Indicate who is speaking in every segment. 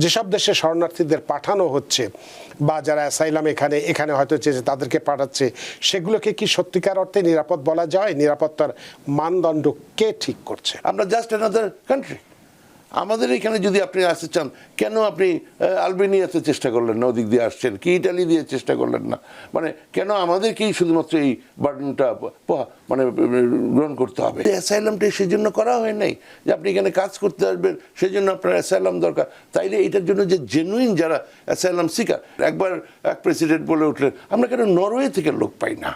Speaker 1: যেসব দেশে শরণার্থীদের পাঠানো হচ্ছে বা যারা অ্যাসাইলাম এখানে হয়তো চেয়েছে তাদেরকে পাঠাচ্ছে, সেগুলোকে কি সত্যিকার অর্থে নিরাপদ বলা যায়? নিরাপত্তার মানদণ্ড কে ঠিক করছে?
Speaker 2: আমরা জাস্ট অ্যানাদার কান্ট্রি। আমাদের এখানে যদি আপনি আসতে চান, কেন আপনি আলবেনিয়াতে চেষ্টা করলেন না? ওদিক দিয়ে আসছেন, কি ইটালি দিয়ে চেষ্টা করলেন না? মানে কেন আমাদেরকেই শুধুমাত্র এই বার্ডেনটা মানে গ্রহণ করতে হবে? অ্যাসাইলামটা সেই জন্য করা হয় নাই যে আপনি এখানে কাজ করতে আসবেন, সেই জন্য আপনার অ্যাসাইলাম দরকার। তাইলে এটার জন্য যে জেনুইন যারা অ্যাসাইলাম সিকার, একবার এক প্রেসিডেন্ট বলে উঠলেন আমরা কেন নরওয়ে থেকে লোক পাই না?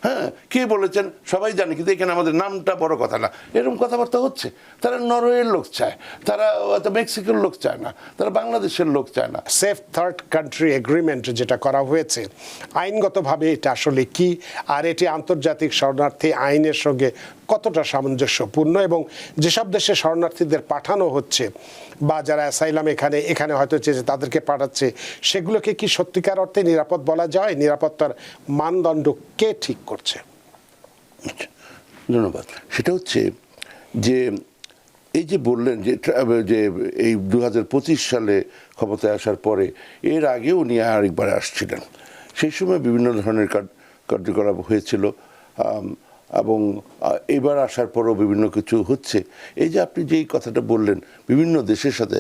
Speaker 2: হ্যাঁ, কে বলেছেন সবাই জানে, কিন্তু এখানে আমাদের নামটা বড় কথা না। এরকম কথাবার্তা হচ্ছে। তারা নরওয়ের লোক চায়, তারা মেক্সিকোর লোক চায় না, তারা বাংলাদেশের লোক চায় না।
Speaker 1: সেফ থার্ড কান্ট্রি এগ্রিমেন্ট যেটা করা হয়েছে, আইনগতভাবে এটা আসলে কি, আর এটি আন্তর্জাতিক শরণার্থী আইনের সঙ্গে কতটা সামঞ্জস্যপূর্ণ, এবং যেসব দেশে শরণার্থীদের পাঠানো হচ্ছে বা যারা অ্যাসাইলাম এখানে হয়তো চেয়েছে তাদেরকে পাঠাচ্ছে, সেগুলোকে কি সত্যিকার অর্থে নিরাপদ বলা যায়? নিরাপত্তার মানদণ্ড কে ঠিক করছে?
Speaker 2: ধন্যবাদ। সেটা হচ্ছে যে এই যে বললেন যে এই 2025 সালে ক্ষমতায় আসার পরে, এর আগেও উনি আরেকবার আসছিলেন। সেই সময় বিভিন্ন ধরনের কার্যকলাপ হয়েছিল, এবং এবার আসার পরও বিভিন্ন কিছু হচ্ছে। এই যে আপনি যেই কথাটা বললেন, বিভিন্ন দেশের সাথে,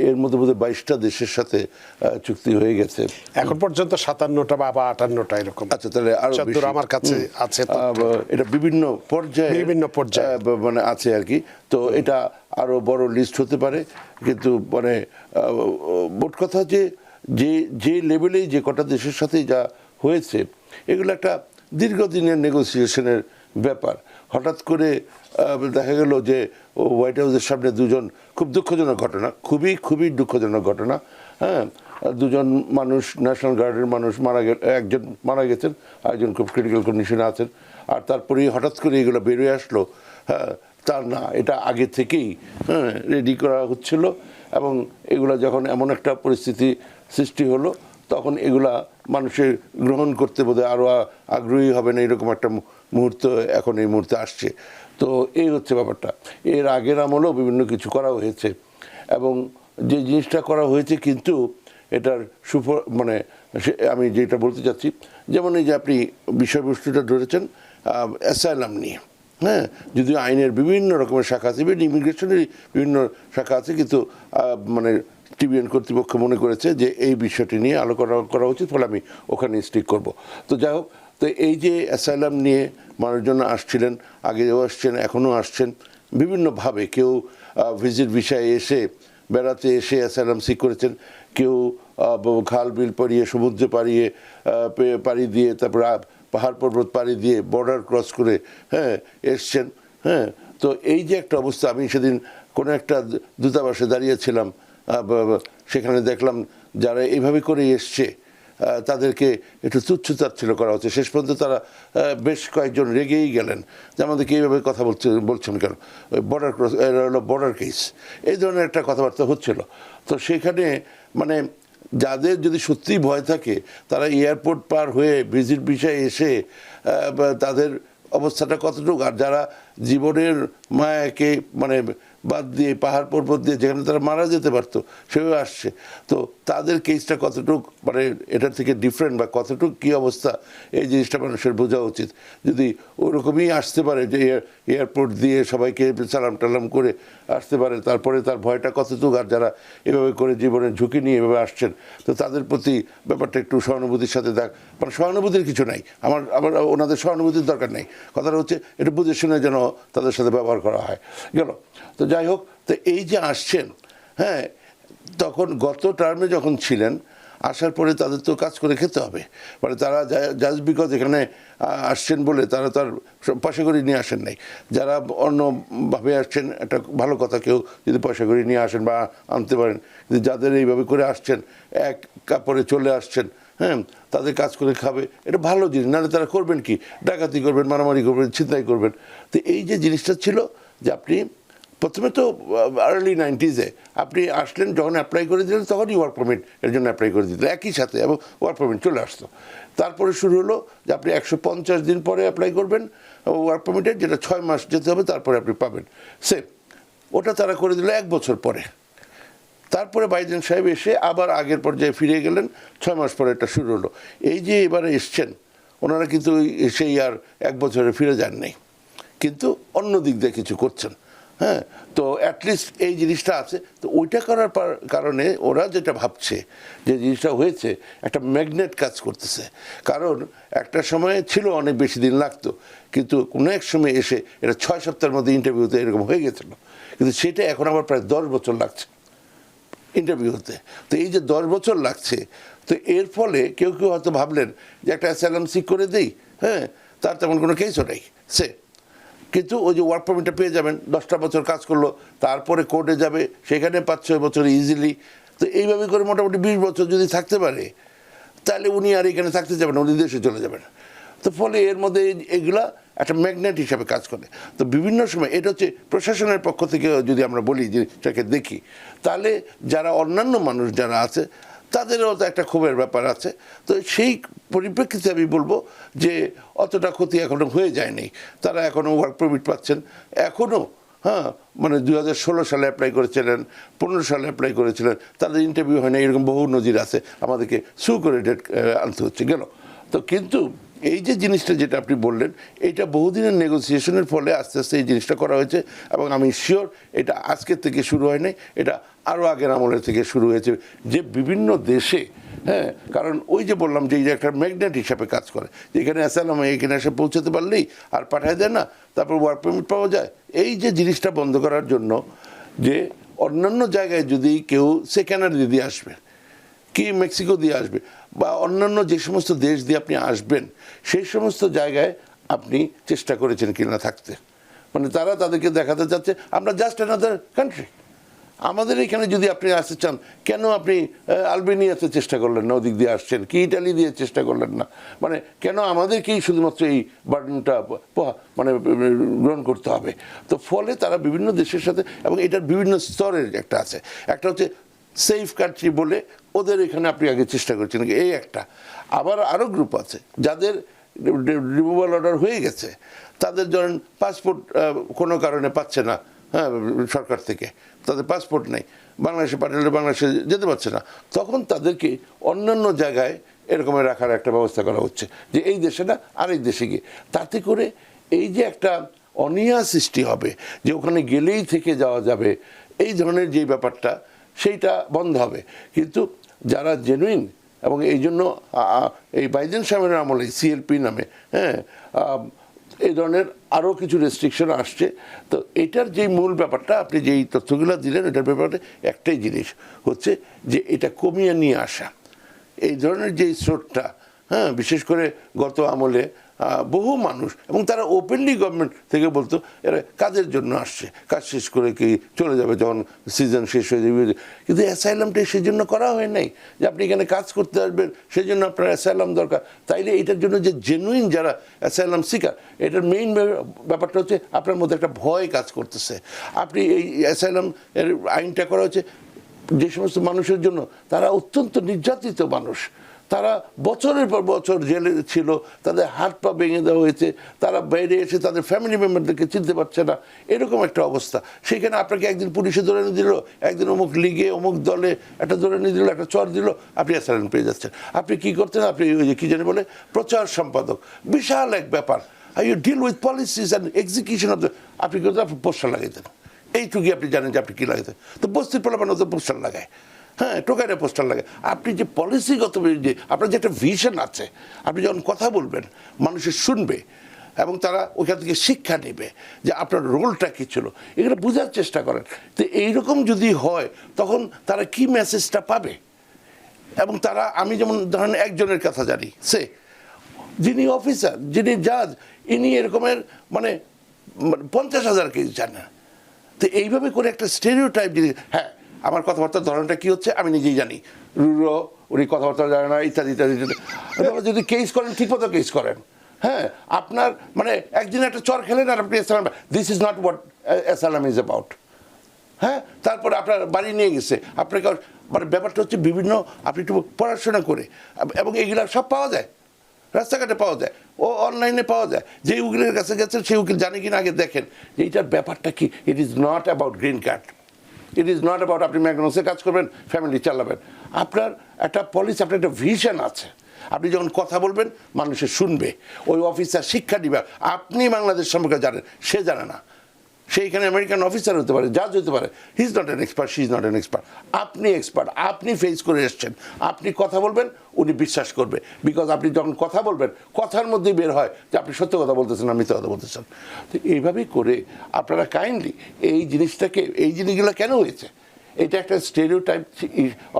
Speaker 2: এর মধ্যে 22টা দেশের সাথে চুক্তি হয়ে গেছে
Speaker 1: এখন পর্যন্ত 57টা বা 58টা এরকম।
Speaker 2: আচ্ছা, তাহলে আরো বেশি
Speaker 1: আমার কাছে আছে।
Speaker 2: এটা বিভিন্ন পর্যায়ে মানে আছে আর কি। তো এটা আরো বড় লিস্ট হতে পারে, কিন্তু মানে মোট কথা যে লেভেলেই যে কটা দেশের সাথে যা হয়েছে, এগুলো একটা দীর্ঘদিনের নেগোসিয়েশনের ব্যাপার। হঠাৎ করে দেখা গেল যে হোয়াইট হাউসের সামনে দুজন, খুব দুঃখজনক ঘটনা, খুবই দুঃখজনক ঘটনা। হ্যাঁ, দুজন মানুষ, ন্যাশনাল গার্ডের মানুষ একজন মারা গেছেন, আরেকজন খুব ক্রিটিক্যাল কন্ডিশনে আছেন। আর তারপরেই হঠাৎ করে এগুলো বেরিয়ে আসলো। হ্যাঁ, তার না, এটা আগে থেকেই রেডি করা হচ্ছিল, এবং এগুলো যখন এমন একটা পরিস্থিতি সৃষ্টি হলো, তখন এগুলা মানুষের গ্রহণ করতে বোধহয় আরও আগ্রহী হবে না, এরকম একটা মুহূর্ত এখন এই মুহূর্তে আসছে। তো এই হচ্ছে ব্যাপারটা। এর আগের আমলেও বিভিন্ন কিছু করা হয়েছে, এবং যে জিনিসটা করা হয়েছে, কিন্তু এটার মানে আমি যেটা বলতে চাচ্ছি, যেমন এই যে আপনি বিষয়বস্তুটা ধরেছেন অ্যাসাইলাম নিয়ে। হ্যাঁ, যদিও আইনের বিভিন্ন রকমের শাখা আছে, ইমিগ্রেশনের বিভিন্ন শাখা আছে, কিন্তু মানে টিবিএন কর্তৃপক্ষ মনে করেছে যে এই বিষয়টি নিয়ে আলোচনা করা উচিত, ফলে আমি ওখানে স্টিক করব। তো যাই হোক, তো এই যে অ্যাসাইলাম নিয়ে মানুষজন আসছিলেন, আগেও আসছেন, এখনও আসছেন বিভিন্নভাবে। কেউ ভিজিট ভিসায় এসে, বেড়াতে এসে অ্যাসাইলাম সিক করেছেন, কেউ খাল বিল পাড়িয়ে, সমুদ্রে পাড়ি দিয়ে, তারপর পাহাড় পর্বত পাড়ি দিয়ে, বর্ডার ক্রস করে এসছেন। হ্যাঁ, তো এই যে একটা অবস্থা, আমি সেদিন কোনো একটা দূতাবাসে দাঁড়িয়েছিলাম, সেখানে দেখলাম যারা এইভাবে করে এসছে তাদেরকে একটু তুচ্ছ-তাচ্ছিল্য করা হচ্ছে। শেষ পর্যন্ত তারা বেশ কয়েকজন রেগেই গেলেন যে আমাদেরকে এইভাবে কথা বলছেন কেন, বর্ডার ক্রস, হলো বর্ডার কেস, এই ধরনের একটা কথাবার্তা হচ্ছিল। তো সেখানে মানে যাদের যদি সত্যিই ভয় থাকে, তারা এয়ারপোর্ট পার হয়ে ভিজিট ভিসায় এসে তাদের অবস্থাটা কতটুকু, আর যারা জীবনের মায়াকে মানে বাদ দিয়ে, পাহাড় পর্বত দিয়ে যেখানে তারা মারা যেতে পারতো, সেভাবে আসছে। তো তাদের কেসটা কতটুক মানে এটার থেকে ডিফারেন্ট, বা কতটুক কী অবস্থা, এই জিনিসটা মানুষের বোঝা উচিত। যদি ওরকমই আসতে পারে যে এয়ারপোর্ট দিয়ে সবাইকে সালাম টালাম করে আসতে পারে, তারপরে তার ভয়টা কতটুক, আর যারা এভাবে করে জীবনের ঝুঁকি নিয়ে এভাবে আসছেন, তো তাদের প্রতি ব্যাপারটা একটু সহানুভূতির সাথে মানে সহানুভূতির কিছু নাই, আমার ওনাদের সহানুভূতির দরকার নেই। কথাটা হচ্ছে একটু বুঝে শুনে যেন তাদের সাথে ব্যবহার করা হয় গেল। তো যাই হোক, তো এই যে আসছেন, হ্যাঁ, তখন গত টার্মে যখন ছিলেন, আসার পরে তাদের তো কাজ করে খেতে হবে। মানে তারা জাস্ট বিকজ এখানে আসছেন বলে তারা তো আর পয়সা করে নিয়ে আসেন নাই। যারা অন্যভাবে আসছেন, একটা ভালো কথা, কেউ যদি পয়সা করে নিয়ে আসেন বা আনতে পারেন, কিন্তু যাদের এইভাবে করে আসছেন, এক কাপড়ে চলে আসছেন, হ্যাঁ, তাদের কাজ করে খাবে, এটা ভালো জিনিস। নাহলে তারা করবেন কি, ডাকাতি করবেন, মারামারি করবেন, ছিনতাই করবেন। তো এই যে জিনিসটা ছিল যে আপনি প্রথমে তো আর্লি 90s আপনি আসলেন, যখন অ্যাপ্লাই করে দিলেন তখনই ওয়ার্ক পারমিট এর জন্য অ্যাপ্লাই করে দিতেন একই সাথে, এবং ওয়ার্ক পারমিট চলে আসতো। তারপরে শুরু হলো যে আপনি 150 দিন পরে অ্যাপ্লাই করবেন ওয়ার্ক পারমিটের, যেটা 6 মাস যেতে হবে, তারপরে আপনি পাবেন। সেম ওটা তারা করে দিল 1 বছর পরে। তারপরে বাইডেন সাহেব এসে আবার আগের পর্যায়ে ফিরে গেলেন, 6 মাস পরে এটা শুরু হলো। এই যে এবারে এসছেন ওনারা কিন্তু সেই আর 1 বছরে ফিরে যান নাই, কিন্তু অন্য দিক দিয়ে কিছু করছেন। হ্যাঁ, তো অ্যাটলিস্ট এই জিনিসটা আছে। তো ওইটা করার কারণে ওরা যেটা ভাবছে যে জিনিসটা হয়েছে, একটা ম্যাগনেট কাজ করতেছে। কারণ একটা সময় ছিল অনেক বেশি দিন লাগতো, কিন্তু কোনো এক সময় এসে এটা 6 সপ্তাহের মধ্যে ইন্টারভিউতে এরকম হয়ে গেছিল, কিন্তু সেটা এখন আবার প্রায় 10 বছর লাগছে ইন্টারভিউ হতে। তো এই যে 10 বছর লাগছে, তো এর ফলে কেউ কেউ হয়তো ভাবলেন যে একটা অ্যাসাইলাম সিক করে দেই, হ্যাঁ, তার তেমন কোনো কেসও নেই সে, কিন্তু ওই যে ওয়ার্ক পারমিটটা পেয়ে যাবেন, 10টা বছর কাজ করলো, তারপরে কোর্টে যাবে, সেখানে 5-6 বছর ইজিলি। তো এইভাবে করে মোটামুটি 20 বছর যদি থাকতে পারে, তাহলে উনি আর এখানে থাকতে যাবেন, উনি দেশে চলে যাবেন। তো ফলে এর মধ্যে এগুলা একটা ম্যাগনেট হিসাবে কাজ করে। তো বিভিন্ন সময় এটা হচ্ছে প্রশাসনের পক্ষ থেকে যদি আমরা বলি যে এটাকে দেখি, তাহলে যারা অন্যান্য মানুষ যারা আছে তাদেরও তো একটা ক্ষোভের ব্যাপার আছে। তো সেই পরিপ্রেক্ষিতে আমি বলবো যে অতটা ক্ষতি এখনো হয়ে যায়নি, তারা এখনও ওয়ার্ক পারমিট পাচ্ছেন এখনও। হ্যাঁ, মানে 2016 সালে অ্যাপ্লাই করেছিলেন, 15 সালে অ্যাপ্লাই করেছিলেন, তাদের ইন্টারভিউ হয় না, এরকম বহু নজির আছে, আমাদেরকে সু করে ডেট আনতে হচ্ছে গেল। তো কিন্তু এই যে জিনিসটা যেটা আপনি বললেন, এটা বহুদিনের নেগোসিয়েশনের ফলে আস্তে আস্তে এই জিনিসটা করা হয়েছে, এবং আমি শিওর এটা আজকের থেকে শুরু হয় নাই, এটা আরও আগের আমলের থেকে শুরু হয়েছে, যে বিভিন্ন দেশে, হ্যাঁ, কারণ ওই যে বললাম যে এই যে একটা ম্যাগনেট হিসাবে কাজ করে, যেখানে অ্যাসাইলাম এখানে এসে পৌঁছাতে পারলেই আর পাঠায় দেয় না, তারপর ওয়ার্ক পারমিট পাওয়া যায়। এই যে জিনিসটা বন্ধ করার জন্য, যে অন্যান্য জায়গায় যদি কেউ সে কানাডা দিয়ে আসবে, কি মেক্সিকো দিয়ে আসবে, বা অন্যান্য যে সমস্ত দেশ দিয়ে আপনি আসবেন, সেই সমস্ত জায়গায় আপনি চেষ্টা করেছেন কিনা থাকতে, মানে তারা তাদেরকে দেখাতে চাচ্ছে আমরা জাস্ট অ্যানাদার কান্ট্রি। আমাদের এখানে যদি আপনি আসতে চান, কেন আপনি আলবেনিয়াতে চেষ্টা করলেন না, ওদিক দিয়ে আসছেন, কি ইটালি দিয়ে চেষ্টা করলেন না, মানে কেন আমাদেরকেই শুধুমাত্র এই বার্ডেনটা মানে গ্রহণ করতে হবে? তো ফলে তারা বিভিন্ন দেশের সাথে, এবং এটার বিভিন্ন স্তরের একটা আছে, একটা হচ্ছে সেফ কান্ট্রি বলে ওদের এখানে আপনি আগে চেষ্টা করছেন, এই একটা। আবার আরও গ্রুপ আছে যাদের রিমুভাল অর্ডার হয়ে গেছে, তাদের ধরেন পাসপোর্ট কোনো কারণে পাচ্ছে না, হ্যাঁ, সরকার থেকে তাদের পাসপোর্ট নেই, বাংলাদেশে পাঠালে বাংলাদেশে যেতে পারছে না, তখন তাদেরকে অন্যান্য জায়গায় এরকমের রাখার একটা ব্যবস্থা করা হচ্ছে, যে এই দেশে না আরেক দেশে গিয়ে। তাতে করে এই যে একটা অনীহা সৃষ্টি হবে, যে ওখানে গেলেই থেকে যাওয়া যাবে, এই ধরনের যে ব্যাপারটা, সেইটা বন্ধ হবে। কিন্তু যারা জেনুইন, এবং এই জন্য এই বাইডেন সাহেবের আমলে সিএলপি নামে, হ্যাঁ, এই ধরনের আরও কিছু রেস্ট্রিকশন আসছে। তো এটার যে মূল ব্যাপারটা আপনি যেই তথ্যগুলো দিলেন, এটার ব্যাপারে একটাই জিনিস হচ্ছে যে এটা কমিয়ে নিয়ে আসা, এই ধরনের যেই স্রোতটা, হ্যাঁ, বিশেষ করে গত আমলে বহু মানুষ, এবং তারা ওপেনলি গভর্নমেন্ট থেকে বলতো এরা কাজের জন্য আসছে, কাজ শেষ করে কি চলে যাবে যখন সিজন শেষ হয়ে যাবে। কিন্তু অ্যাসাইলামটা সেই জন্য করা হয় নাই যে আপনি এখানে কাজ করতে আসবেন, সেই জন্য আপনার অ্যাসাইলাম দরকার। তাইলে এটার জন্য যে জেনুইন যারা অ্যাসাইলাম শিকার, এটার মেইন ব্যাপারটা হচ্ছে আপনার মধ্যে একটা ভয় কাজ করতেছে। আপনি এই অ্যাসাইলাম এর আইনটা করা হচ্ছে যে সমস্ত মানুষের জন্য, তারা অত্যন্ত নির্যাতিত মানুষ, তারা বছরের পর বছর জেলে ছিল, তাদের হাত পা ভেঙে দেওয়া হয়েছে, তারা বাইরে এসে তাদের ফ্যামিলি মেম্বারদেরকে চিনতে পারছে না, এরকম একটা অবস্থা। সেখানে আপনাকে একদিন পুলিশে ধরে নিয়ে দিল, একদিন অমুক লিগে অমুক দলে একটা ধরে নিয়ে দিল, একটা চর দিল, আপনি অ্যাসাইলাম পেয়ে যাচ্ছেন। আপনি কী করতেন? আপনি ওই যে কী জানি বলে প্রচার সম্পাদক, বিশাল এক ব্যাপার, you deal with policies and execution of the, আপনি করতেন, আপনি পোস্টার লাগাইতেন, এইটুকুই আপনি জানেন যে আপনি কী লাগাইতেন। তো বস্তির পোলাপান তো পোস্টার লাগায়, হ্যাঁ, টোকাইরে পোস্টার লাগে। আপনি যে পলিসিগত যে আপনার যে একটা ভিশন আছে, আপনি যখন কথা বলবেন মানুষের শুনবে, এবং তারা ওইখান থেকে শিক্ষা নেবে যে আপনার রোলটা কী ছিল, এগুলো বোঝার চেষ্টা করেন। তো এইরকম যদি হয়, তখন তারা কি মেসেজটা পাবে। এবং তারা, আমি যেমন ধরেন একজনের কথা জানি, সে যিনি অফিসার, যিনি জাজ, ইনি এরকমের মানে 50,000 কেস জানে। তো এইভাবে করে একটা স্টেরিওটাইপ যদি, হ্যাঁ, আমার কথাবার্তার ধরনটা কী হচ্ছে আমি নিজেই জানি, রুরো উনি কথাবার্তা জানে না, ইত্যাদি ইত্যাদি। আপনারা যদি কেস করেন, ঠিকমতো কেস করেন, হ্যাঁ, আপনার মানে একদিন একটা চর খেলেন আর আপনি asylum, this is not what asylum is about. হ্যাঁ, তারপরে আপনার বাড়ি নিয়ে গেছে, আপনাকে মানে ব্যাপারটা হচ্ছে বিভিন্ন, আপনি একটু পড়াশোনা করে, এবং এগুলো সব পাওয়া যায়, রাস্তাঘাটে পাওয়া যায়, ও অনলাইনে পাওয়া যায়। যে উকিলের কাছে গেছেন সেই উকিল জানে কিনা আগে দেখেন যে এইটার ব্যাপারটা কি। It is not about green card, it is not about আপনি ম্যাকডোনাল্ডসে কাজ করবেন, ফ্যামিলি চালাবেন। আপনার একটা পলিসি, আপনার একটা ভিশন আছে। আপনি যখন কথা বলবেন মানুষে শুনবে, ওই অফিসার শিক্ষা দিবে। আপনি বাংলাদেশ সম্পর্কে জানেন, সে জানে না। সে এখানে আমেরিকান অফিসার হতে পারে, জাজ হতে পারে, he is not an expert, she is not an expert. আপনি এক্সপার্ট, আপনি ফেস করে এসছেন, আপনি কথা বলবেন, উনি বিশ্বাস করবে। বিকজ আপনি যখন কথা বলবেন, কথার মধ্যেই বের হয় যে আপনি সত্য কথা বলতেছেন না মিথ্যা কথা বলতেছেন। তো এইভাবেই করে আপনারা কাইন্ডলি এই জিনিসটাকে, এই জিনিসগুলো কেন হয়েছে, এটা একটা স্টেরিওটাইপ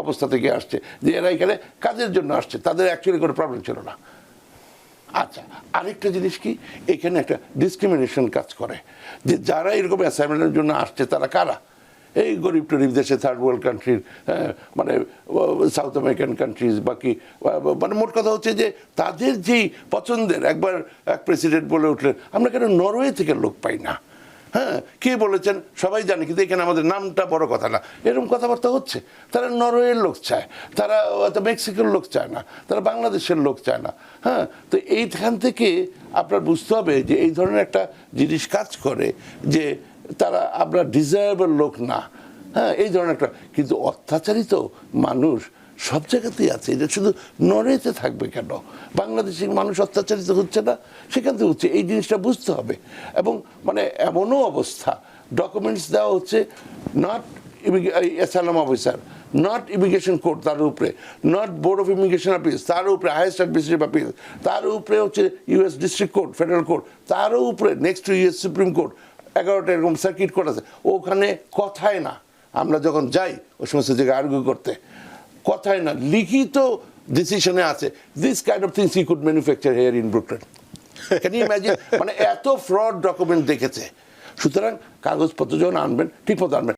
Speaker 2: অবস্থা থেকে আসছে যে এরা এখানে কাজের জন্য আসছে, তাদের অ্যাকচুয়ালি কোনো প্রবলেম ছিল না। আচ্ছা, আরেকটা জিনিস কি, এখানে একটা ডিসক্রিমিনেশন কাজ করে যে যারা এরকম অ্যাসাইনমেন্টের জন্য আসছে তারা কারা, এই গরিব টরিব দেশে, থার্ড ওয়ার্ল্ড কান্ট্রির, মানে সাউথ আমেরিকান কান্ট্রিজ, বাকি মানে মোট কথা হচ্ছে যে তাদের যেই পছন্দের, একবার এক প্রেসিডেন্ট বলে উঠলেন আমরা কেন নরওয়ে থেকে লোক পাই না। হ্যাঁ, কে বলেছেন সবাই জানে, কিন্তু এখানে আমাদের নামটা বড় কথা না, এরকম কথাবার্তা হচ্ছে। তারা নরওয়ের লোক চায়, তারা মেক্সিকোর লোক চায় না, তারা বাংলাদেশের লোক চায় না। হ্যাঁ, তো এইখান থেকে আপনার বুঝতে হবে যে এই ধরনের একটা জিনিস কাজ করে যে তারা আপনার ডিজায়ারেবল লোক না। হ্যাঁ, এই ধরনের একটা, কিন্তু অত্যাচারিত মানুষ সব জায়গাতেই আছে, এটা শুধু নরওয়েতে থাকবে কেন? বাংলাদেশের মানুষ অত্যাচারিত হচ্ছে না, সেখান থেকে হচ্ছে। এই জিনিসটা বুঝতে হবে। এবং মানে এমনও অবস্থা, ডকুমেন্টস দেওয়া হচ্ছে, not asylum officer, not immigration court তার উপরে, not board of immigration appeals তার উপরে, হাইয়েস্ট অ্যাডমিনিস্ট্রেটিভ অ্যাপিলস তার উপরে, হচ্ছে US district court, federal court তারও উপরে, next to US supreme court, 11টা এরকম সার্কিট কোর্ট আছে। ওখানে কথায় না, আমরা যখন যাই ওই সমস্ত জায়গায় আর্গু করতে, কথায় না, লিখিত ডিসিশনে আছে this kind of things he could manufacture here in Brooklyn. Can you imagine? মানে এত ফ্রড ডকুমেন্ট দেখেছে। সুতরাং কাগজপত্র যখন আনবেন, ঠিকমতো আনবেন।